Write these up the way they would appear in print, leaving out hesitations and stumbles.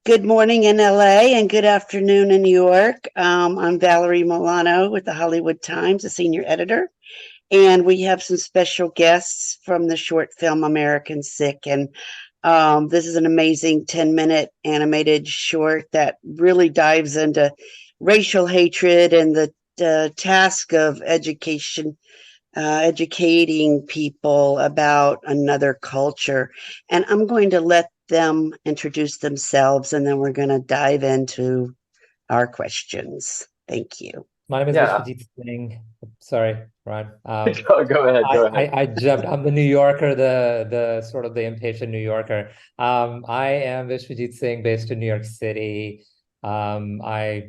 Good morning in LA and good afternoon in New York. I'm Valerie Milano with the Hollywood Times, a senior editor, and we have some special guests from the short film American Sick. And this is an amazing 10-minute animated short that really dives into racial hatred and the task of educating people about another culture. And I'm going to let them introduce themselves and then we're going to dive into our questions. Thank you. My name is Yeah, Vishavjit Singh. Sorry, Ryan. go ahead, go ahead. I jumped. I'm the New Yorker, the sort of the impatient New Yorker. I am Vishavjit Singh, based in New York City. I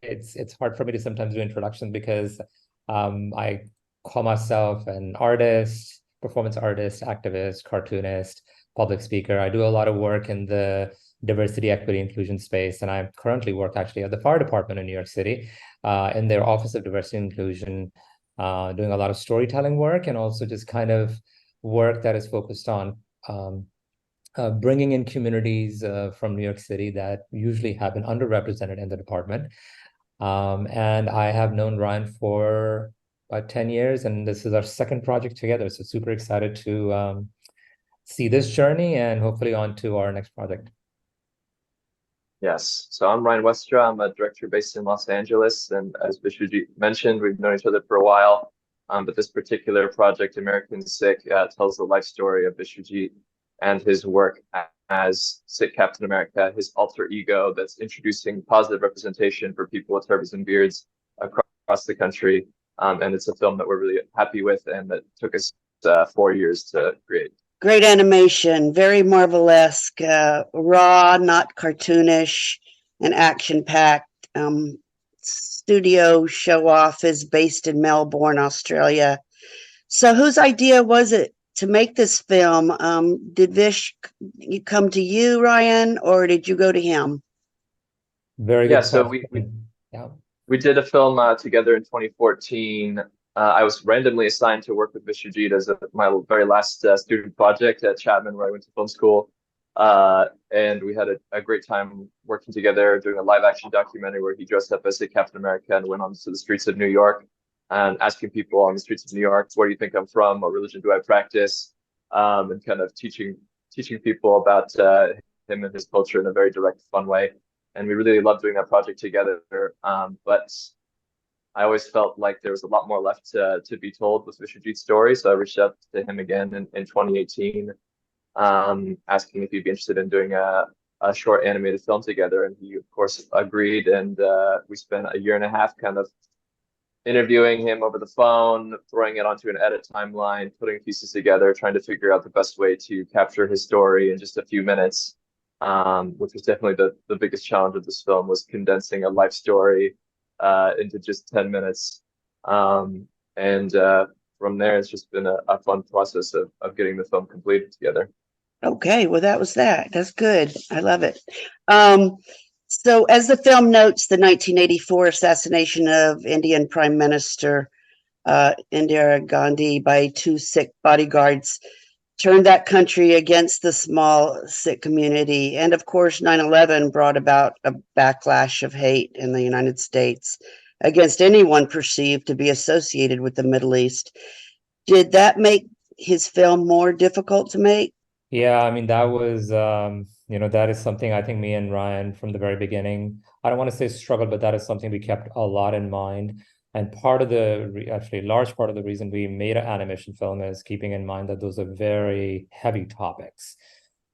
it's hard for me to sometimes do introductions because I call myself an artist, performance artist, activist, cartoonist, public speaker. I do a lot of work in the diversity, equity, inclusion space, and I currently work actually at the fire department in New York City, in their Office of Diversity and Inclusion, doing a lot of storytelling work and also just kind of work that is focused on bringing in communities from New York City that usually have been underrepresented in the department. And I have known Ryan for about 10 years, and this is our second project together. So super excited to see this journey and hopefully on to our next project. Yes, so I'm Ryan Westra. I'm a director based in Los Angeles, and as Vishu mentioned, we've known each other for a while. But this particular project, American Sick, tells the life story of Vishavjit and his work as Sikh Captain America, his alter ego that's introducing positive representation for people with turbans and beards across the country. And it's a film that we're really happy with and that took us 4 years to create. Great animation, very marvelous, raw, not cartoonish, and action-packed. Studio Showoff is based in Melbourne, Australia. So whose idea was it to make this film? Did Vish come to you, Ryan, or did you go to him? Very Yeah, good so question. Yeah. we did a film together in 2014. I was randomly assigned to work with Vishavjit as my very last student project at Chapman, where I went to film school. And we had a great time working together, doing a live action documentary where he dressed up as a Captain America and went onto the streets of New York and asking people on the streets of New York, where do you think I'm from? What religion do I practice? And kind of teaching people about him and his culture in a very direct, fun way. And we really loved doing that project together. But I always felt like there was a lot more left to be told with Vishavjit's story. So I reached out to him again in 2018, asking if he'd be interested in doing a short animated film together. And he, of course, agreed. And we spent a year and a half kind of interviewing him over the phone, throwing it onto an edit timeline, putting pieces together, trying to figure out the best way to capture his story in just a few minutes, which was definitely the biggest challenge of this film, was condensing a life story into just 10 minutes. And from there, it's just been a fun process of getting the film completed together. Okay, well, that was that. That's good. I love it. So as the film notes, the 1984 assassination of Indian Prime Minister Indira Gandhi by two Sikh bodyguards turned that country against the small Sikh community. And of course, 9/11 brought about a backlash of hate in the United States against anyone perceived to be associated with the Middle East. Did that make his film more difficult to make? Yeah, I mean, that was, that is something I think me and Ryan from the very beginning, I don't want to say struggle, but that is something we kept a lot in mind. And part of actually, large part of the reason we made an animation film is keeping in mind that those are very heavy topics.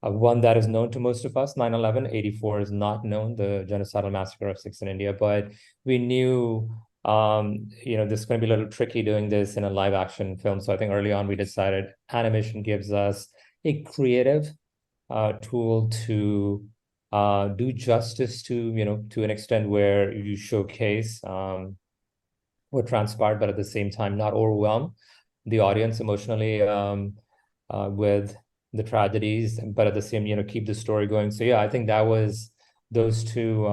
One that is known to most of us, 9/11, 84 is not known, the genocidal massacre of Sikhs in India, but we knew, this is going to be a little tricky doing this in a live action film. So I think early on we decided animation gives us a creative tool to do justice to an extent where you showcase what transpired, but at the same time not overwhelm the audience emotionally with the tragedies, but at the same, keep the story going. So yeah, I think that was those two.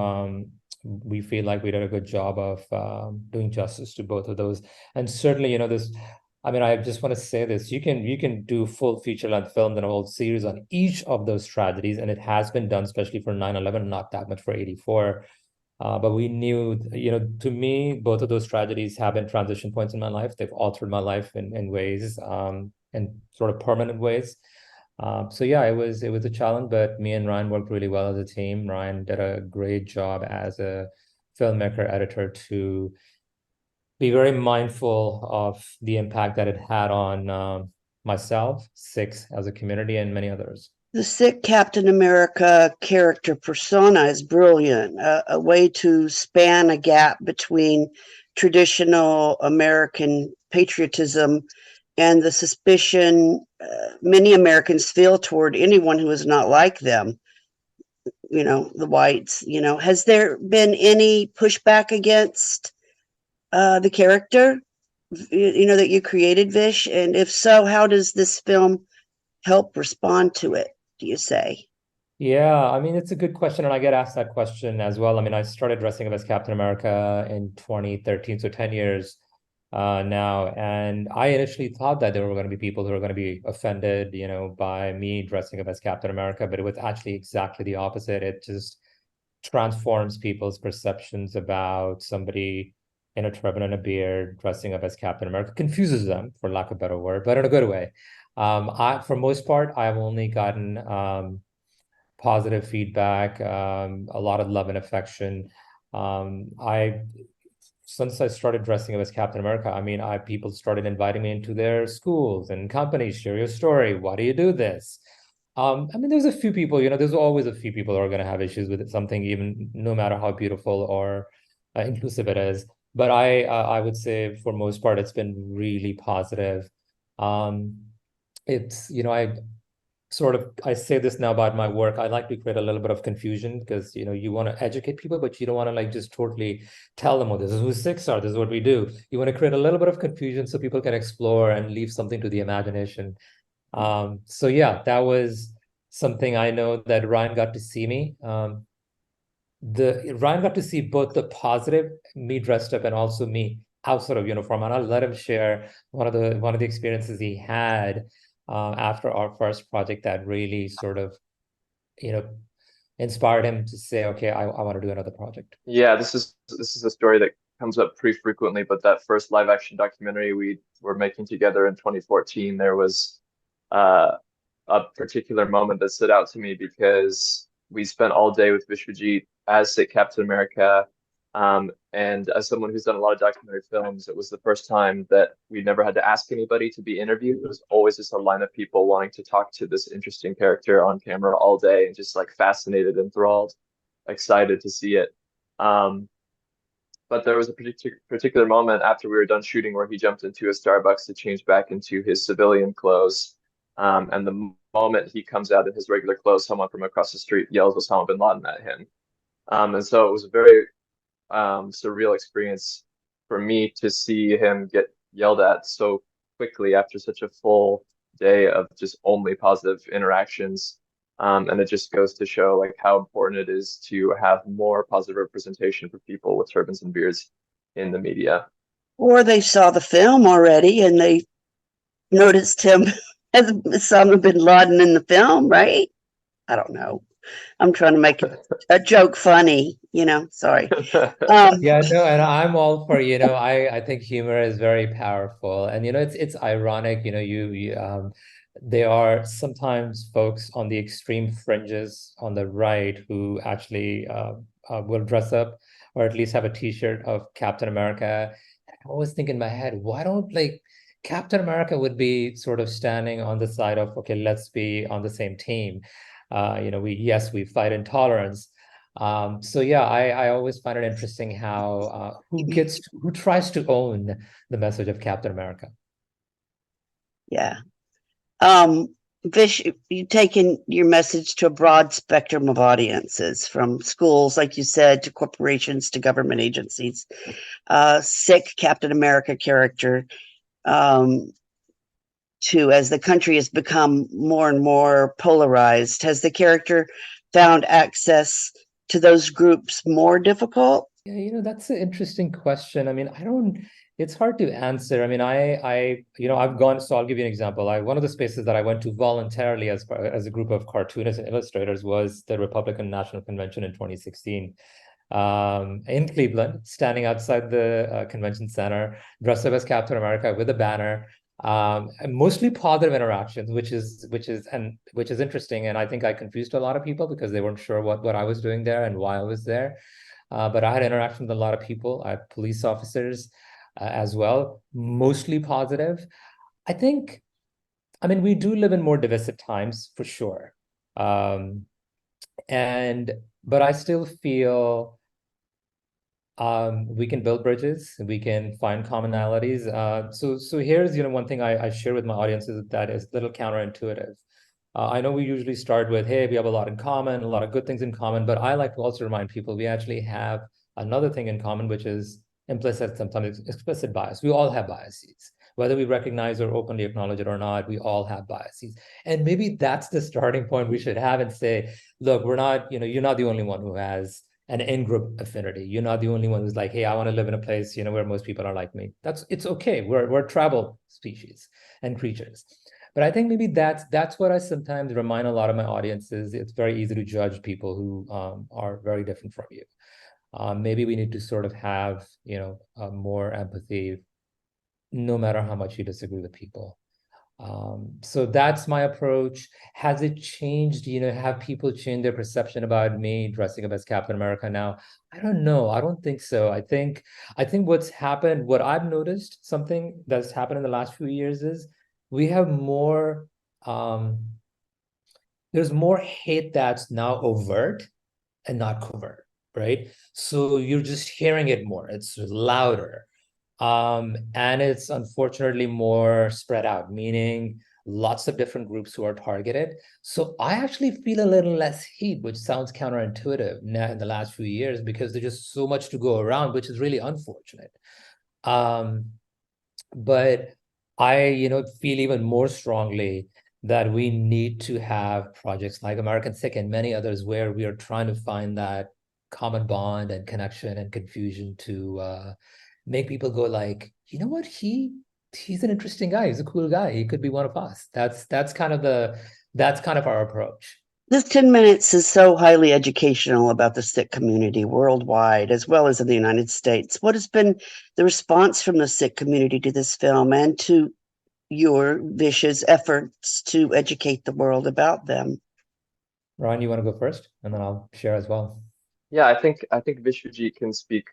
We feel like we did a good job of doing justice to both of those. And certainly, this I mean, I just want to say this. You can do full feature-length film and a whole series on each of those tragedies, and it has been done, especially for 9/11, not that much for 84. But we knew, to me, both of those tragedies have been transition points in my life. They've altered my life in ways, in sort of permanent ways. So yeah, it was a challenge, but me and Ryan worked really well as a team. Ryan did a great job as a filmmaker editor to be very mindful of the impact that it had on myself, Sikhs as a community, and many others. The Sikh Captain America character persona is brilliant, a way to span a gap between traditional American patriotism and the suspicion many Americans feel toward anyone who is not like them, the whites. Has there been any pushback against the character, that you created, Vish? And if so, how does this film help respond to it, do you say? Yeah, I mean, it's a good question, and I get asked that question as well. I mean, I started dressing up as Captain America in 2013, so 10 years now. And I initially thought that there were going to be people who were going to be offended, by me dressing up as Captain America, but it was actually exactly the opposite. It just transforms people's perceptions about somebody in a turban and a beard dressing up as Captain America, confuses them, for lack of a better word, but in a good way. For most part, I've only gotten positive feedback, a lot of love and affection. I Since I started dressing up as Captain America, I mean, people started inviting me into their schools and companies, share your story. Why do you do this? I mean, there's a few people, there's always a few people who are going to have issues with something, even no matter how beautiful or inclusive it is. But I would say for most part, it's been really positive. It's, I say this now about my work. I like to create a little bit of confusion because, you want to educate people, but you don't want to like just totally tell them, oh, this is who Sikhs are, this is what we do. You want to create a little bit of confusion so people can explore and leave something to the imagination. So yeah, that was something I know that Ryan got to see me. Ryan got to see both the positive me dressed up and also me outside of uniform, and I'll let him share one of the experiences he had after our first project that really sort of, inspired him to say, okay, I want to do another project. Yeah, this is a story that comes up pretty frequently, but that first live action documentary we were making together in 2014, there was uh, a particular moment that stood out to me because we spent all day with Vishavjit as Sikh Captain America. And as someone who's done a lot of documentary films, it was the first time that we never had to ask anybody to be interviewed. It was always just a line of people wanting to talk to this interesting character on camera all day and just like fascinated, enthralled, excited to see it. Um, but there was a particular moment after we were done shooting where he jumped into a Starbucks to change back into his civilian clothes. And the moment he comes out in his regular clothes, someone from across the street yells Osama bin Laden at him. And so it was a very surreal experience for me to see him get yelled at so quickly after such a full day of just only positive interactions. And it just goes to show like how important it is to have more positive representation for people with turbans and beards in the media. Or they saw the film already and they noticed him as Osama bin Laden in the film, right? I don't know. I'm trying to make a joke funny, sorry. Yeah, no, and I'm all for, I think humor is very powerful. And it's ironic, there are sometimes folks on the extreme fringes on the right who actually will dress up or at least have a t-shirt of Captain America. I always think in my head, why don't like Captain America would be sort of standing on the side of, okay, let's be on the same team. We fight intolerance. So yeah, I always find it interesting how who tries to own the message of Captain America. Yeah. Vish, you've taken your message to a broad spectrum of audiences, from schools, like you said, to corporations, to government agencies. Sikh Captain America character, to as the country has become more and more polarized, has the character found access to those groups more difficult? Yeah, that's an interesting question. I mean, I don't It's hard to answer. I mean, I've gone, so I'll give you an example. One of the spaces that I went to voluntarily as a group of cartoonists and illustrators was the Republican National Convention in 2016, in Cleveland, standing outside the convention center, dressed up as Captain America with a banner, and mostly positive interactions, which is interesting. And I think I confused a lot of people because they weren't sure what I was doing there and why I was there. But I had interaction with a lot of people. I had police officers as well, mostly positive. I mean, we do live in more divisive times for sure. But I still feel we can build bridges, we can find commonalities. So here's, one thing I share with my audiences that is a little counterintuitive. I know we usually start with, hey, we have a lot in common, a lot of good things in common, but I like to also remind people we actually have another thing in common, which is implicit, sometimes explicit bias. We all have biases. Whether we recognize or openly acknowledge it or not, we all have biases. And maybe that's the starting point we should have and say, look, we're not, you're not the only one who has an in-group affinity. You're not the only one who's like, hey, I want to live in a place, where most people are like me. It's okay. We're tribal species and creatures. But I think maybe that's what I sometimes remind a lot of my audiences. It's very easy to judge people who are very different from you. Maybe we need to sort of have, more empathy, no matter how much you disagree with people. So that's my approach. Has it changed? Have people changed their perception about me dressing up as Captain America now? I don't know. I don't think so. I think what's happened, what I've noticed, something that's happened in the last few years is we have more, there's more hate that's now overt and not covert, right? So you're just hearing it more. It's louder. And it's unfortunately more spread out, meaning lots of different groups who are targeted. So I actually feel a little less heat, which sounds counterintuitive now in the last few years, because there's just so much to go around, which is really unfortunate. But I, feel even more strongly that we need to have projects like American Sikh and many others where we are trying to find that common bond and connection and confusion to make people go like, you know what, he's an interesting guy, he's a cool guy, he could be one of us. That's kind of our approach. This 10 minutes is so highly educational about the Sikh community worldwide, as well as in the United States. What has been the response from the Sikh community to this film and to your vicious efforts to educate the world about them? Ryan, you want to go first, and then I'll share as well. Yeah, I think Vishavjit can speak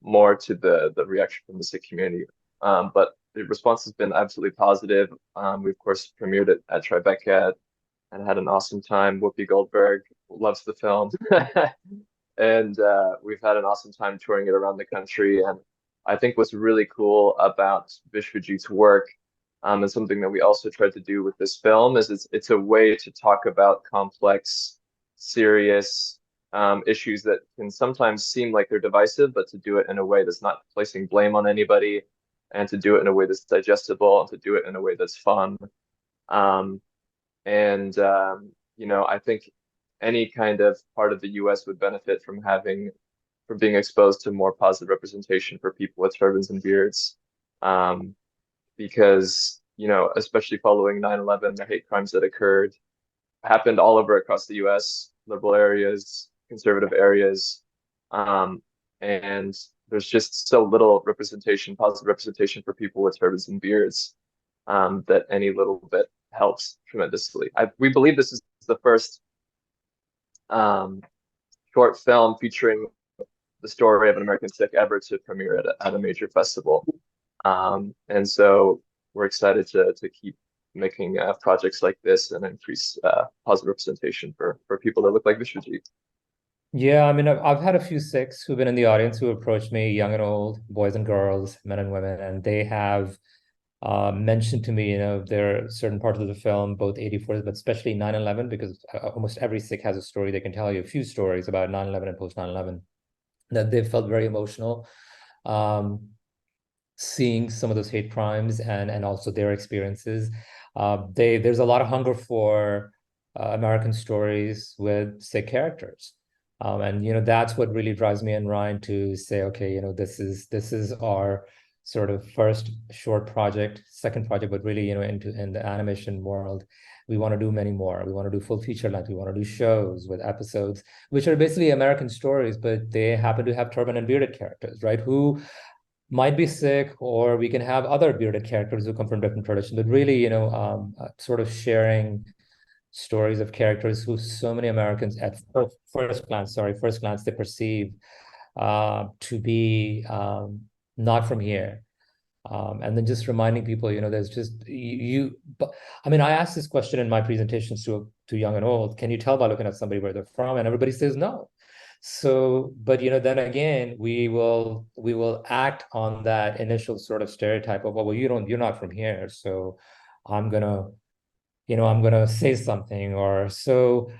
more to the reaction from the Sikh community. But the response has been absolutely positive. We of course premiered it at Tribeca and had an awesome time. Whoopi Goldberg loves the film, and we've had an awesome time touring it around the country. And I think what's really cool about Vishavjit's work, and something that we also tried to do with this film, is it's a way to talk about complex, serious issues that can sometimes seem like they're divisive, but to do it in a way that's not placing blame on anybody, and to do it in a way that's digestible, and to do it in a way that's fun. I think any kind of part of the US would benefit from being exposed to more positive representation for people with turbans and beards. Because, especially following 9/11, the hate crimes that happened all over across the US, liberal areas, conservative areas. And there's just so little positive representation for people with turbans and beards, that any little bit helps tremendously. We believe this is the first short film featuring the story of an American Sikh ever to premiere at a major festival. And so we're excited to keep making projects like this and increase positive representation for people that look like Vishavjit. Yeah, I mean, I've had a few Sikhs who've been in the audience who approached me, young and old, boys and girls, men and women, and they have mentioned to me, there are certain parts of the film, both 84, but especially 9/11, because almost every Sikh has a story. They can tell you a few stories about 9/11 and post 9/11, that they felt very emotional seeing some of those hate crimes and also their experiences. There's a lot of hunger for American stories with Sikh characters. And that's what really drives me and Ryan to say, okay, this is our sort of first short project, second project, but really, in the animation world, we want to do many more. We want to do full feature length. We want to do shows with episodes, which are basically American stories, but they happen to have turban and bearded characters, right? Who might be Sikh, or we can have other bearded characters who come from different traditions, but really, sort of sharing stories of characters who so many Americans at first glance, they perceive to be not from here. And then just reminding people, there's just but I mean, I asked this question in my presentations to young and old, can you tell by looking at somebody where they're from? And everybody says no. So, but then again, we will act on that initial sort of stereotype of, well, you're not from here, so I'm gonna say something. Or so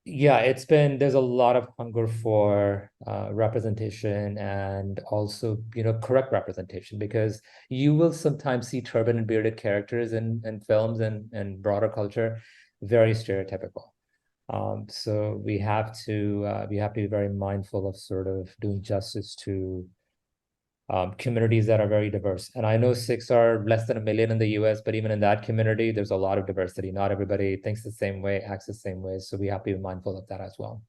yeah, there's a lot of hunger for representation, and also correct representation, because you will sometimes see turban and bearded characters in films and broader culture, very stereotypical. So we have to be very mindful of sort of doing justice to communities that are very diverse. And I know Sikhs are less than 1 million in the US, but even in that community, there's a lot of diversity. Not everybody thinks the same way, acts the same way. So we have to be mindful of that as well.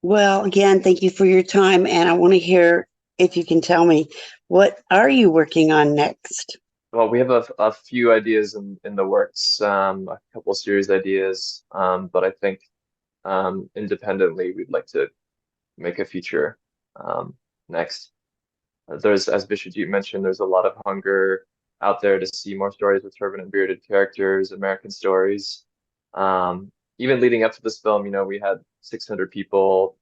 Well, again, thank you for your time. And I want to hear if you can tell me, what are you working on next? Well, we have a few ideas in the works, a couple of series ideas, but I think independently, we'd like to make a feature next. As Vishavjit mentioned, there's a lot of hunger out there to see more stories with turban and bearded characters, American stories. Even leading up to this film, we had 600 people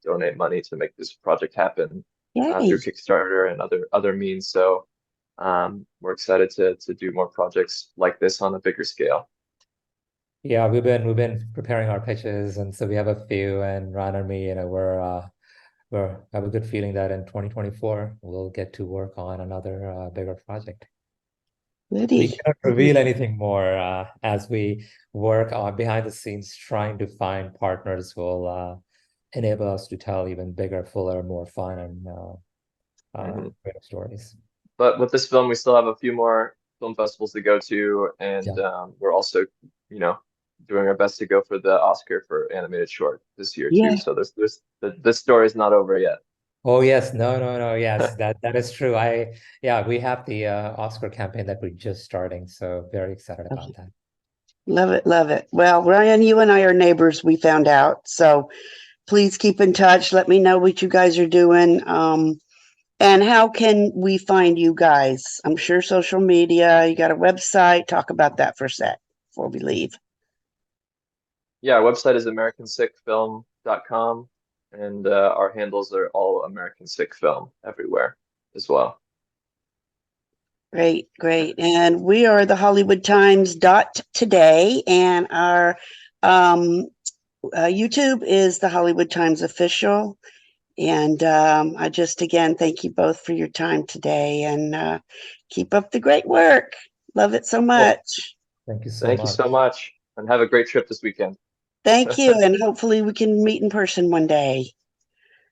donate money to make this project happen through Kickstarter and other means. So we're excited to do more projects like this on a bigger scale. Yeah, we've been preparing our pitches, and so we have a few. And Ryan and me, we have a good feeling that in 2024 we'll get to work on another bigger project. Goody. We cannot reveal anything more as we work on behind the scenes, trying to find partners who will enable us to tell even bigger, fuller, more fun, and greater stories. But with this film, we still have a few more film festivals to go to, and we're also, doing our best to go for the Oscar for animated short this year too. So this story is not over yet. Oh yes, no, yes, that is true. We have the Oscar campaign that we're just starting, so very excited about that. Love it, love it. Well, Ryan, you and I are neighbors, we found out. So please keep in touch. Let me know what you guys are doing. And how can we find you guys? I'm sure social media, you got a website. Talk about that for a sec before we leave. Yeah, our website is AmericanSikhFilm.com, and our handles are all American Sikh Film everywhere as well. Great, great. And we are the HollywoodTimes.today, and our YouTube is the Hollywood Times Official. And I just, again, thank you both for your time today, and keep up the great work. Love it so much. Thank you so much. Thank you so much. And have a great trip this weekend. Thank you. And hopefully we can meet in person one day.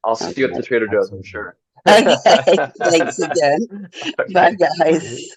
I'll see you at the Trader Joe's, I'm sure. Okay. Thanks again. Bye, guys.